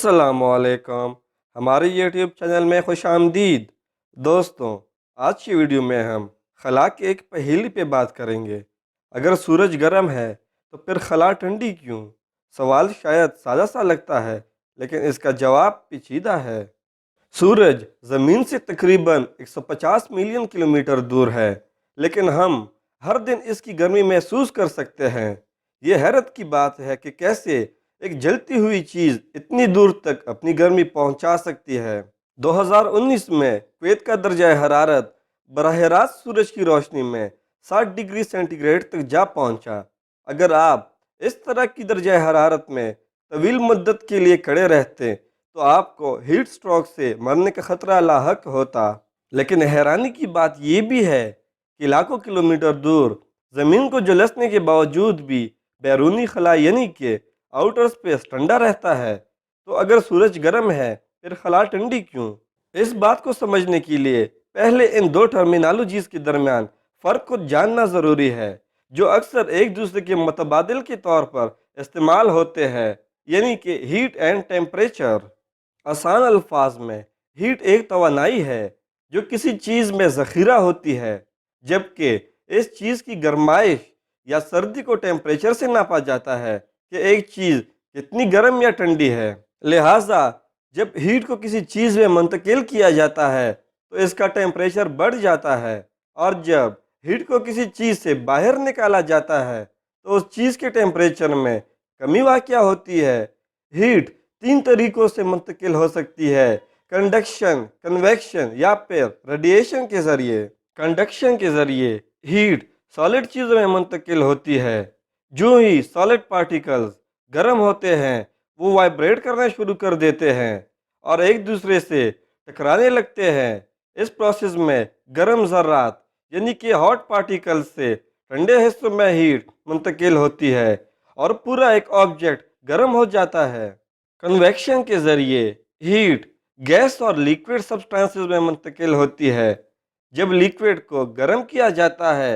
अस्सलामुअलैकुम। हमारे YouTube channel में खुश आमदीद। दोस्तों, आज की वीडियो में हम खला की एक पहेली पे बात करेंगे। अगर सूरज गर्म है तो फिर खला ठंडी क्यों? सवाल शायद सादा सा लगता है, लेकिन इसका जवाब पेचीदा है। सूरज ज़मीन से तकरीबन 150 मिलियन किलोमीटर दूर है, लेकिन हम हर दिन इसकी गर्मी महसूस कर सकते हैं। ये हैरत की बात है कि कैसे एक जलती हुई चीज़ इतनी दूर तक अपनी गर्मी पहुंचा सकती है। 2019 में कुवैत का दर्जा हरारत बराह रास्त सूरज की रोशनी में 60 डिग्री सेंटीग्रेड तक जा पहुंचा। अगर आप इस तरह की दर्जा हरारत में तवील मुद्दत के लिए खड़े रहते तो आपको हीट स्ट्रोक से मरने का खतरा लाहक होता। लेकिन हैरानी की बात यह भी है कि लाखों किलोमीटर दूर ज़मीन को झुलसने के बावजूद भी बैरूनी खला यानी कि आउटर स्पेस ठंडा रहता है। तो अगर सूरज गर्म है फिर खला ठंडी क्यों? इस बात को समझने के लिए पहले इन दो टर्मिनोलॉजीज के दरमियान फ़र्क को जानना ज़रूरी है, जो अक्सर एक दूसरे के मुतबादिल के तौर पर इस्तेमाल होते हैं, यानी कि हीट एंड टेम्परेचर। आसान अल्फाज में हीट एक तवानाई है जो किसी चीज़ में ज़ख़ीरा होती है, जबकि इस चीज़ की गर्माइश या सर्दी को टेम्परेचर से नापा जाता है कि एक चीज़ कितनी गर्म या ठंडी है। लिहाजा जब हीट को किसी चीज़ में मुंतकिल किया जाता है तो इसका टेम्परेचर बढ़ जाता है, और जब हीट को किसी चीज़ से बाहर निकाला जाता है तो उस चीज़ के टेम्परेचर में कमी वाक़या होती है। हीट तीन तरीक़ों से मुंतकिल हो सकती है: कंडक्शन, कन्वेक्शन या फिर रेडिएशन के ज़रिए। कंडक्शन के ज़रिए हीट सॉलिड चीज़ों में मुंतकिल होती है। जो ही सॉलिड पार्टिकल्स गर्म होते हैं वो वाइब्रेट करना शुरू कर देते हैं और एक दूसरे से टकराने लगते हैं। इस प्रोसेस में गर्म ज़र्रात यानी कि हॉट पार्टिकल्स से ठंडे हिस्सों में हीट मुंतकिल होती है और पूरा एक ऑब्जेक्ट गर्म हो जाता है। कन्वेक्शन के ज़रिए हीट गैस और लिक्विड सब्सटेंसेस में मुंतकिल होती है। जब लिक्विड को गर्म किया जाता है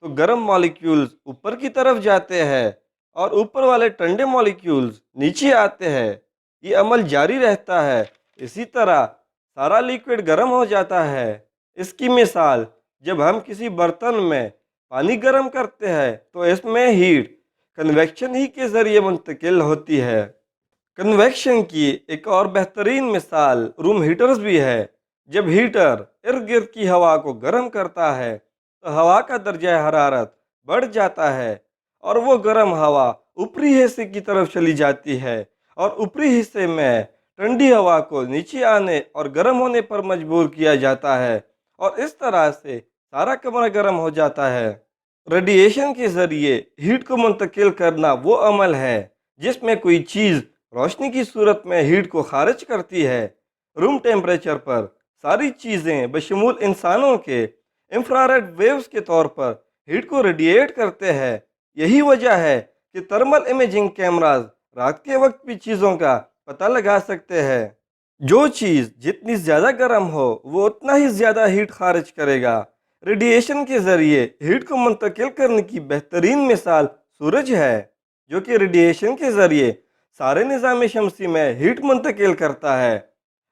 तो गर्म मॉलिक्यूल्स ऊपर की तरफ जाते हैं और ऊपर वाले ठंडे मॉलिक्यूल्स नीचे आते हैं। ये अमल जारी रहता है। इसी तरह सारा लिक्विड गर्म हो जाता है। इसकी मिसाल, जब हम किसी बर्तन में पानी गर्म करते हैं तो इसमें हीट कन्वेक्शन ही के ज़रिए मुंतकिल होती है। कन्वेक्शन की एक और बेहतरीन मिसाल रूम हीटर्स भी है। जब हीटर इर्द गिर्द की हवा को गर्म करता है तो हवा का दर्जा हरारत बढ़ जाता है और वो गर्म हवा ऊपरी हिस्से की तरफ चली जाती है और ऊपरी हिस्से में ठंडी हवा को नीचे आने और गर्म होने पर मजबूर किया जाता है और इस तरह से सारा कमरा गर्म हो जाता है। रेडिएशन के ज़रिए हीट को मुंतकिल करना वो अमल है जिसमें कोई चीज़ रोशनी की सूरत में हीट को खारिज करती है। रूम टेम्परेचर पर सारी चीज़ें बशमूल इंसानों के इंफ्रारेड वेव्स के तौर पर हीट को रेडिएट करते हैं। यही वजह है कि थर्मल इमेजिंग कैमराज रात के वक्त भी चीज़ों का पता लगा सकते हैं। जो चीज़ जितनी ज़्यादा गर्म हो वो उतना ही ज़्यादा हीट खारिज करेगा। रेडिएशन के ज़रिए हीट को मुंतकिल करने की बेहतरीन मिसाल सूरज है, जो कि रेडिएशन के ज़रिए सारे निज़ाम शमसी में हीट मुंतकिल करता है।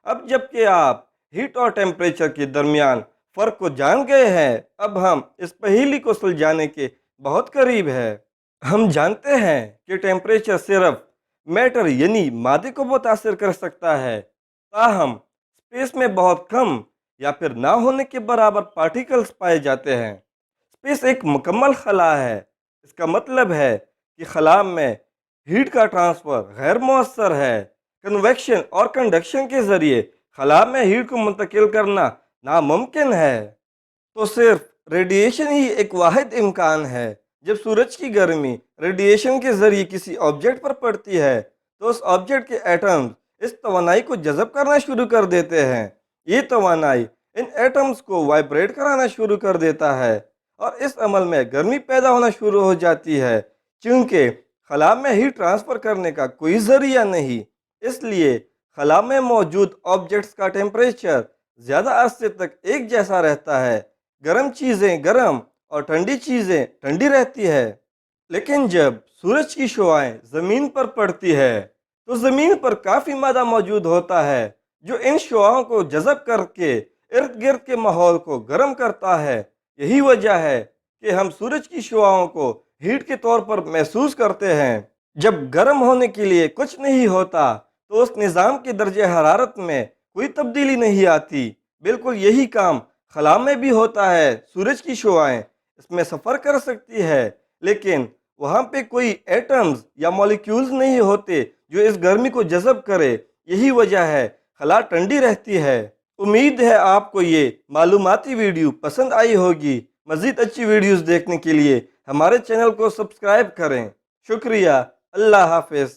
अब जबकि आप हीट और टेम्परेचर के दरमियान फ़र्क को जान गए हैं, अब हम इस पहेली को सुलझाने के बहुत करीब है। हम जानते हैं कि टेम्परेचर सिर्फ मैटर यानी मादे को मुतासिर कर सकता है, ताहम स्पेस में बहुत कम या फिर ना होने के बराबर पार्टिकल्स पाए जाते हैं। स्पेस एक मुकम्मल खला है। इसका मतलब है कि खला में हीट का ट्रांसफ़र गैर मौसर है। कन्वेक्शन और कंडक्शन के ज़रिए खला में हीट को मुंतकिल करना नामुमकिन है। तो सिर्फ रेडिएशन ही एक वाहिद इम्कान है। जब सूरज की गर्मी रेडिएशन के ज़रिए किसी ऑब्जेक्ट पर पड़ती है तो उस ऑब्जेक्ट के एटम्स इस तवानाई को जज़ब करना शुरू कर देते हैं। ये तवानाई इन एटम्स को वाइब्रेट कराना शुरू कर देता है और इस अमल में गर्मी पैदा होना शुरू हो जाती है। चूँकि खला में हीट ट्रांसफ़र करने का कोई ज़रिया नहीं, इसलिए खला में मौजूद ऑब्जेक्ट्स का टेम्परेचर ज़्यादा अरसे तक एक जैसा रहता है। गर्म चीज़ें गर्म और ठंडी चीज़ें ठंडी रहती है। लेकिन जब सूरज की शुआएं ज़मीन पर पड़ती है तो ज़मीन पर काफ़ी मादा मौजूद होता है जो इन शुआओं को जज़ब करके इर्द गिर्द के माहौल को गर्म करता है। यही वजह है कि हम सूरज की शुआओं को हीट के तौर पर महसूस करते हैं। जब गर्म होने के लिए कुछ नहीं होता तो उस निज़ाम के दर्जे हरारत में कोई तब्दीली नहीं आती। बिल्कुल यही काम खला में भी होता है। सूरज की शुआएं इसमें सफ़र कर सकती है, लेकिन वहाँ पे कोई एटम्स या मॉलिक्यूल्स नहीं होते जो इस गर्मी को जज़ब करे। यही वजह है खला ठंडी रहती है। उम्मीद है आपको ये मालूमाती वीडियो पसंद आई होगी। मज़ीद अच्छी वीडियोस देखने के लिए हमारे चैनल को सब्सक्राइब करें। शुक्रिया। अल्लाह हाफ़िज़।